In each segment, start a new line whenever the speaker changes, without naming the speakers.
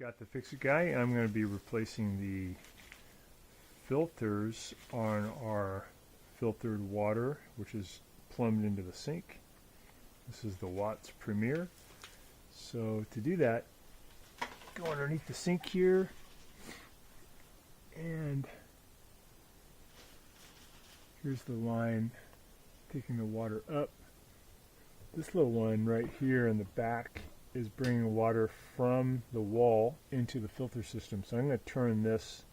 Scott the Fix-It Guy. I'm going to be replacing the filters on our filtered water, which is plumbed into the sink. This is the Watts Premier. So to do that, go underneath the sink here, and here's the line taking the water up. This little one right here in the back is bringing water from the wall into the filter system. So I'm going to turn this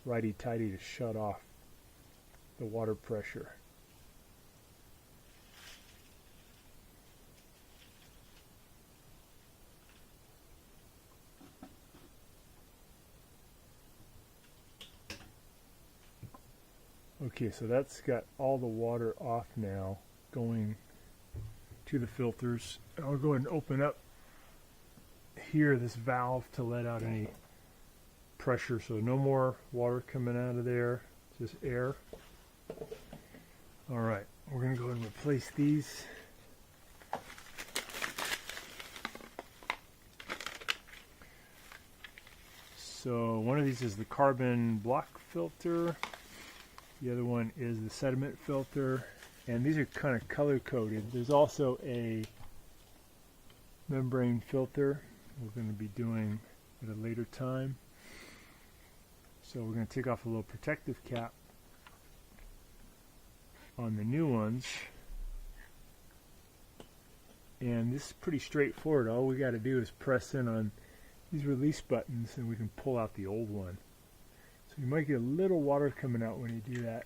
righty-tighty to shut off the water pressure. Okay, so that's got all the water off now, going to the filters. I'll go ahead and open up here this valve to let out any pressure, so no more water coming out of there, just air. Alright, we're going to go ahead and replace these. So one of these is the carbon block filter, the other one is the sediment filter, and these are kind of color coded. There's also a membrane filter we're going to be doing at a later time. So we're going to take off a little protective cap on the new ones, and this is pretty straightforward. All we got to do is press in on these release buttons and we can pull out the old one. So you might get a little water coming out when you do that,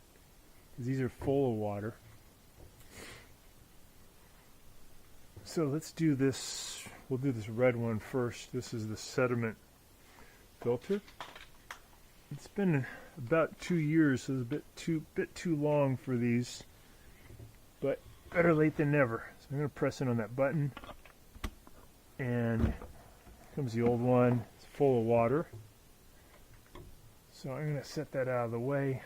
because these are full of water. So let's do this. We'll do this red one first. This is the sediment filter. It's been about 2 years, so it's a bit too long for these, but better late than never. So I'm going to press in on that button, and here comes the old one. It's full of water. So I'm going to set that out of the way,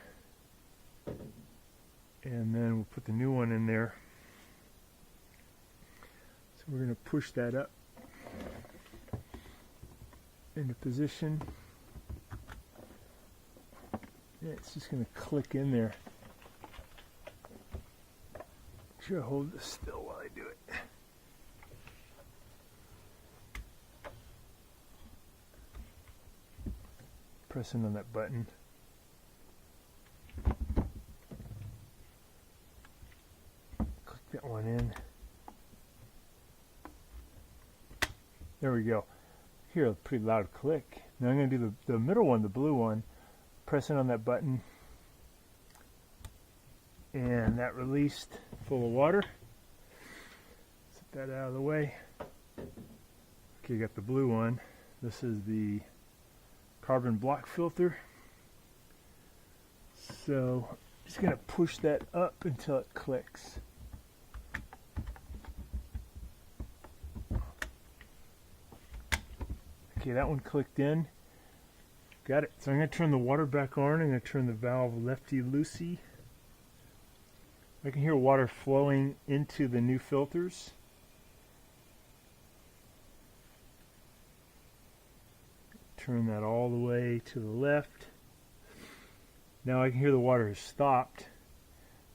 and then we'll put the new one in there. So we're going to push that up into position. Yeah, it's just going to click in there. Should hold this still while I do it. Pressing on that button. Click that one in. There we go. Hear a pretty loud click. Now I'm going to do the middle one, the blue one. Pressing on that button, and that released, full of water. Set that out of the way. Okay, you got the blue one. This is the carbon block filter. So I'm just going to push that up until it clicks. Okay, that one clicked in. Got it. So I'm going to turn the water back on. I'm going to turn the valve lefty-loosey. I can hear water flowing into the new filters. Turn that all the way to the left. Now I can hear the water has stopped.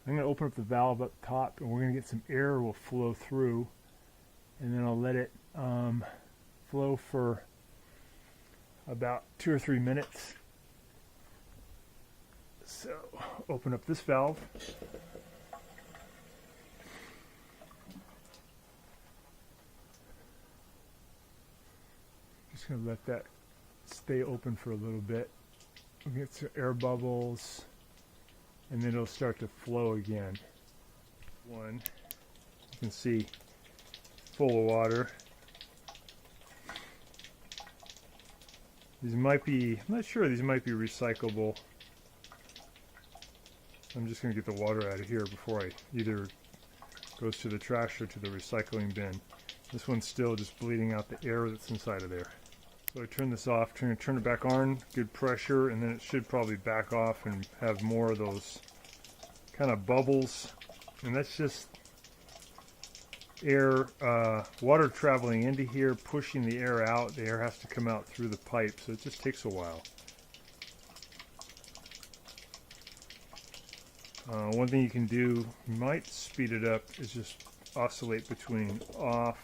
I'm going to open up the valve up top, and we're going to get some air will flow through, and then I'll let it flow for about 2 or 3 minutes. So open up this valve. Just going to let that stay open for a little bit. We'll get some air bubbles, and then it'll start to flow again. One, you can see, full of water. These might be, I'm not sure, these might be recyclable. I'm just going to get the water out of here before I either goes to the trash or to the recycling bin. This one's still just bleeding out the air that's inside of there. So I turn this off, turn it back on, good pressure, and then it should probably back off and have more of those kind of bubbles. And that's just air, water traveling into here, pushing the air out. The air has to come out through the pipe, so it just takes a while. One thing you can do, might speed it up, is just oscillate between off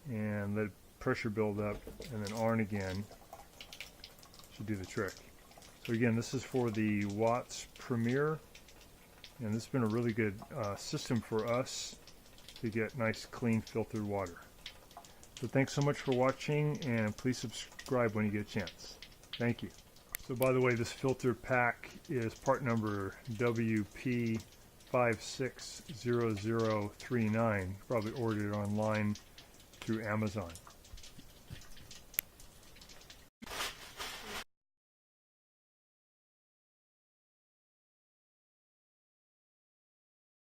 and let pressure build up, and then on again. Should do the trick. So again, this is for the Watts Premier, and this has been a really good system for us to get nice, clean, filtered water. So thanks so much for watching, and please subscribe when you get a chance. Thank you. So by the way, this filter pack is part number WP560039. Probably ordered it online through Amazon.